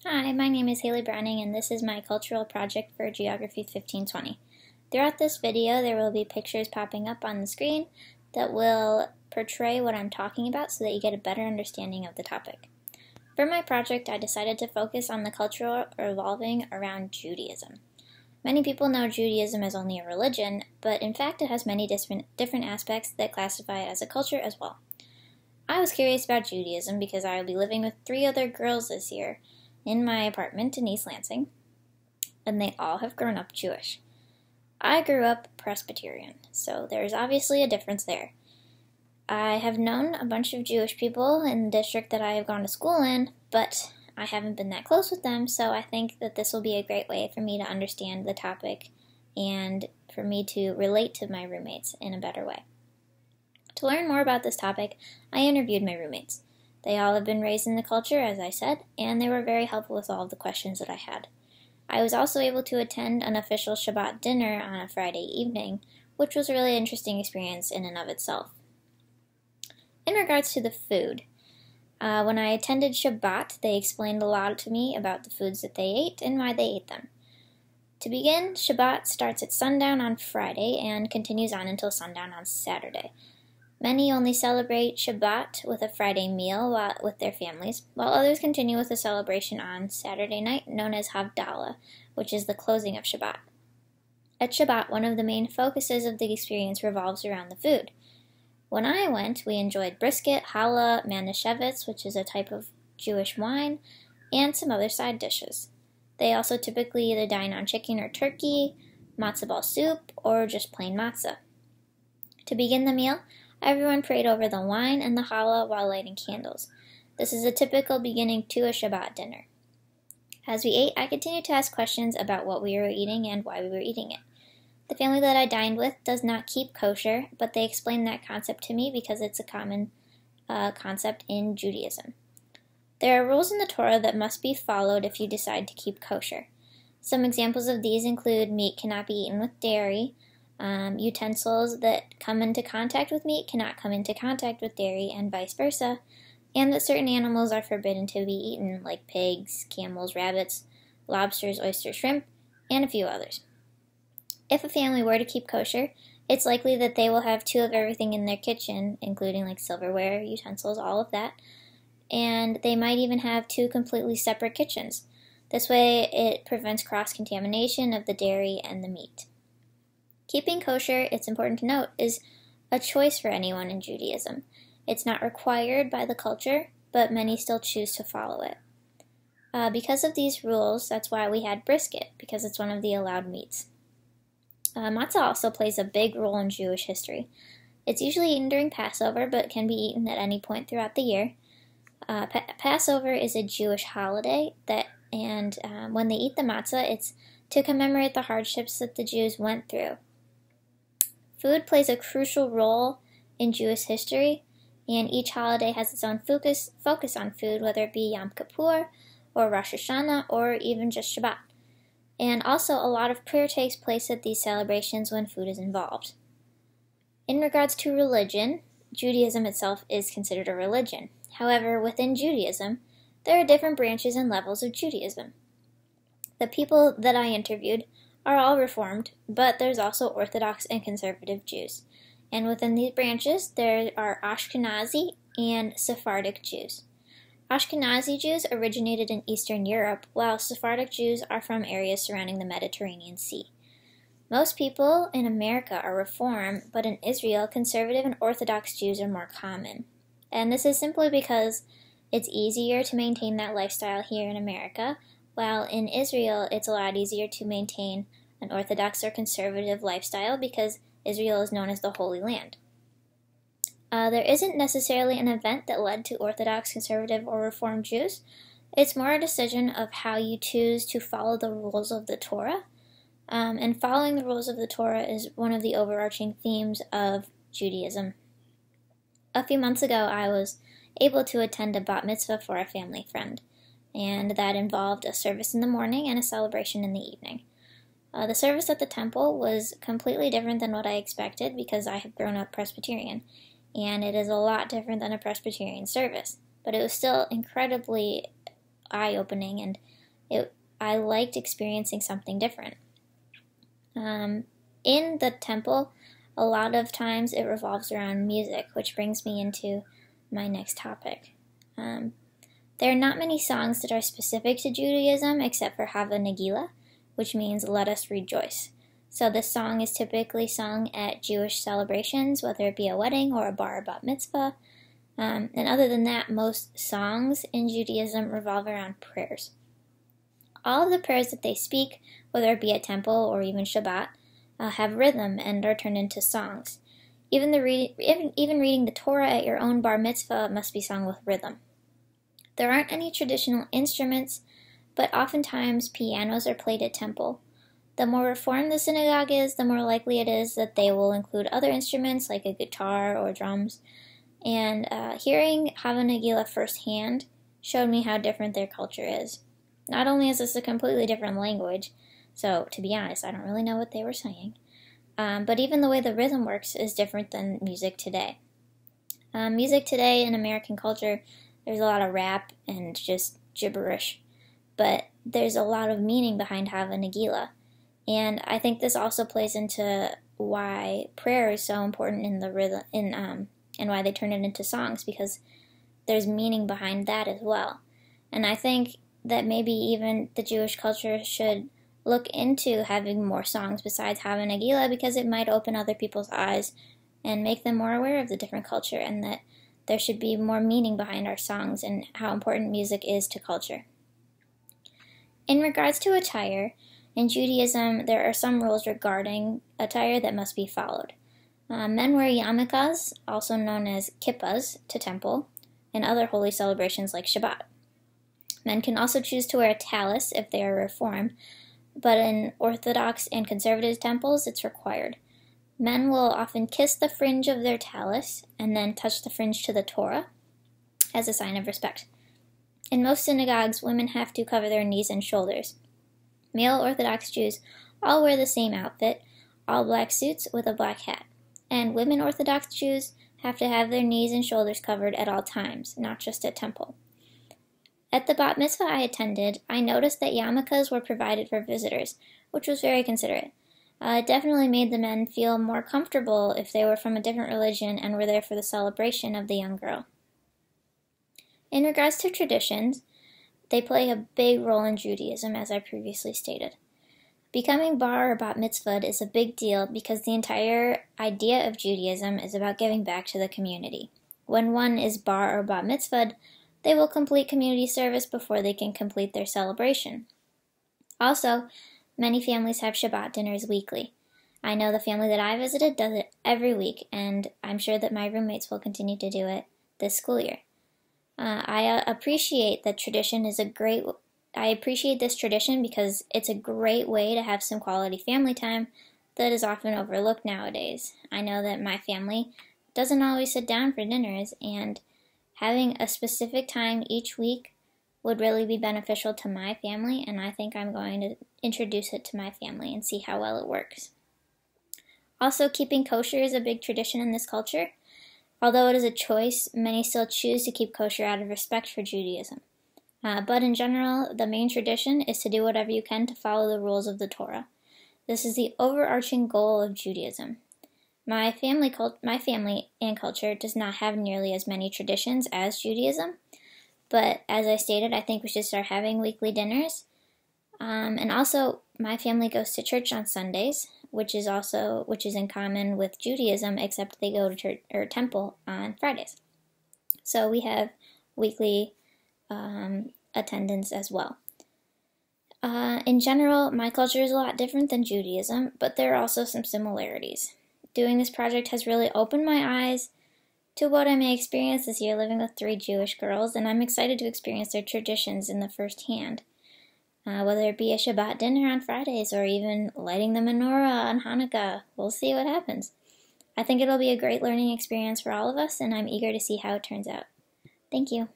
Hi, my name is Hayley Browning and this is my cultural project for Geography 1520. Throughout this video there will be pictures popping up on the screen that will portray what I'm talking about so that you get a better understanding of the topic. For my project I decided to focus on the culture revolving around Judaism. Many people know Judaism as only a religion, but in fact it has many different aspects that classify it as a culture as well. I was curious about Judaism because I will be living with 3 other girls this year in my apartment in East Lansing, and they all have grown up Jewish. I grew up Presbyterian, so there's obviously a difference there. I have known a bunch of Jewish people in the district that I have gone to school in, but I haven't been that close with them, so I think that this will be a great way for me to understand the topic and for me to relate to my roommates in a better way. To learn more about this topic, I interviewed my roommates. They all have been raised in the culture, as I said, and they were very helpful with all of the questions that I had. I was also able to attend an official Shabbat dinner on a Friday evening, which was a really interesting experience in and of itself. In regards to the food, when I attended Shabbat, they explained a lot to me about the foods that they ate and why they ate them. To begin, Shabbat starts at sundown on Friday and continues on until sundown on Saturday. Many only celebrate Shabbat with a Friday meal with their families, while others continue with a celebration on Saturday night known as Havdalah, which is the closing of Shabbat. At Shabbat, one of the main focuses of the experience revolves around the food. When I went, we enjoyed brisket, challah, manischewitz, which is a type of Jewish wine, and some other side dishes. They also typically either dine on chicken or turkey, matzah ball soup, or just plain matzah. To begin the meal, everyone prayed over the wine and the challah while lighting candles. This is a typical beginning to a Shabbat dinner. As we ate, I continued to ask questions about what we were eating and why we were eating it. The family that I dined with does not keep kosher, but they explained that concept to me because it's a common concept in Judaism. There are rules in the Torah that must be followed if you decide to keep kosher. Some examples of these include meat cannot be eaten with dairy, utensils that come into contact with meat cannot come into contact with dairy, and vice versa, and that certain animals are forbidden to be eaten, like pigs, camels, rabbits, lobsters, oysters, shrimp, and a few others. If a family were to keep kosher, it's likely that they will have 2 of everything in their kitchen, including like silverware, utensils, all of that, and they might even have 2 completely separate kitchens. This way it prevents cross-contamination of the dairy and the meat. Keeping kosher, it's important to note, is a choice for anyone in Judaism. It's not required by the culture, but many still choose to follow it. Because of these rules, that's why we had brisket, because it's one of the allowed meats. Matzah also plays a big role in Jewish history. It's usually eaten during Passover, but can be eaten at any point throughout the year. Passover is a Jewish holiday, and when they eat the matzah, it's to commemorate the hardships that the Jews went through. Food plays a crucial role in Jewish history, and each holiday has its own focus on food, whether it be Yom Kippur, or Rosh Hashanah, or even just Shabbat. And also, a lot of prayer takes place at these celebrations when food is involved. In regards to religion, Judaism itself is considered a religion. However, within Judaism, there are different branches and levels of Judaism. The people that I interviewed are all Reformed, but there's also Orthodox and Conservative Jews. And within these branches, there are Ashkenazi and Sephardic Jews. Ashkenazi Jews originated in Eastern Europe, while Sephardic Jews are from areas surrounding the Mediterranean Sea. Most people in America are Reform, but in Israel, Conservative and Orthodox Jews are more common. And this is simply because it's easier to maintain that lifestyle here in America, while in Israel, it's a lot easier to maintain an Orthodox or conservative lifestyle because Israel is known as the Holy Land. There isn't necessarily an event that led to Orthodox, conservative, or Reformed Jews. It's more a decision of how you choose to follow the rules of the Torah. And following the rules of the Torah is one of the overarching themes of Judaism. A few months ago, I was able to attend a bat mitzvah for a family friend, and that involved a service in the morning and a celebration in the evening. The service at the temple was completely different than what I expected because I have grown up Presbyterian, and it is a lot different than a Presbyterian service, but it was still incredibly eye-opening, and I liked experiencing something different. In the temple, a lot of times it revolves around music, which brings me into my next topic. There are not many songs that are specific to Judaism except for Hava Nagila, which means let us rejoice. So this song is typically sung at Jewish celebrations, whether it be a wedding or a bar or bat mitzvah. And other than that, most songs in Judaism revolve around prayers. All of the prayers that they speak, whether it be at temple or even Shabbat, have rhythm and are turned into songs. Even reading the Torah at your own bar mitzvah must be sung with rhythm. There aren't any traditional instruments, but oftentimes pianos are played at temple. The more reformed the synagogue is, the more likely it is that they will include other instruments like a guitar or drums. And hearing Hava Nagila firsthand showed me how different their culture is. Not only is this a completely different language, so to be honest, I don't really know what they were saying, but even the way the rhythm works is different than music today. Music today in American culture, there's a lot of rap and just gibberish, but there's a lot of meaning behind Hava Nagila. And I think this also plays into why prayer is so important in the rhythm, and why they turn it into songs, because there's meaning behind that as well. And I think that maybe even the Jewish culture should look into having more songs besides Hava Nagila, because it might open other people's eyes and make them more aware of the different culture, and that there should be more meaning behind our songs and how important music is to culture. In regards to attire, in Judaism, there are some rules regarding attire that must be followed. Men wear yarmulkes, also known as kippahs, to temple and other holy celebrations like Shabbat. Men can also choose to wear a tallis if they are reformed, but in Orthodox and conservative temples, it's required. Men will often kiss the fringe of their tallis and then touch the fringe to the Torah as a sign of respect. In most synagogues, women have to cover their knees and shoulders. Male Orthodox Jews all wear the same outfit, all black suits with a black hat. And women Orthodox Jews have to have their knees and shoulders covered at all times, not just at temple. At the bat mitzvah I attended, I noticed that yarmulkes were provided for visitors, which was very considerate. It definitely made the men feel more comfortable if they were from a different religion and were there for the celebration of the young girl. In regards to traditions, they play a big role in Judaism, as I previously stated. Becoming bar or bat mitzvahed is a big deal because the entire idea of Judaism is about giving back to the community. When one is bar or bat mitzvahed, they will complete community service before they can complete their celebration. Also, many families have Shabbat dinners weekly. I know the family that I visited does it every week, and I'm sure that my roommates will continue to do it this school year. I appreciate this tradition because it's a great way to have some quality family time that is often overlooked nowadays. I know that my family doesn't always sit down for dinners, and having a specific time each week would really be beneficial to my family, and I think I'm going to introduce it to my family and see how well it works. Also, keeping kosher is a big tradition in this culture. Although it is a choice, many still choose to keep kosher out of respect for Judaism. But in general, the main tradition is to do whatever you can to follow the rules of the Torah. This is the overarching goal of Judaism. My family and culture does not have nearly as many traditions as Judaism, but as I stated, I think we should start having weekly dinners. And also, my family goes to church on Sundays, which is in common with Judaism, except they go to church or temple on Fridays. So we have weekly attendance as well. In general, my culture is a lot different than Judaism, but there are also some similarities. Doing this project has really opened my eyes to what I may experience this year living with 3 Jewish girls, and I'm excited to experience their traditions in the first hand. Whether it be a Shabbat dinner on Fridays or even lighting the menorah on Hanukkah, we'll see what happens. I think it'll be a great learning experience for all of us, and I'm eager to see how it turns out. Thank you.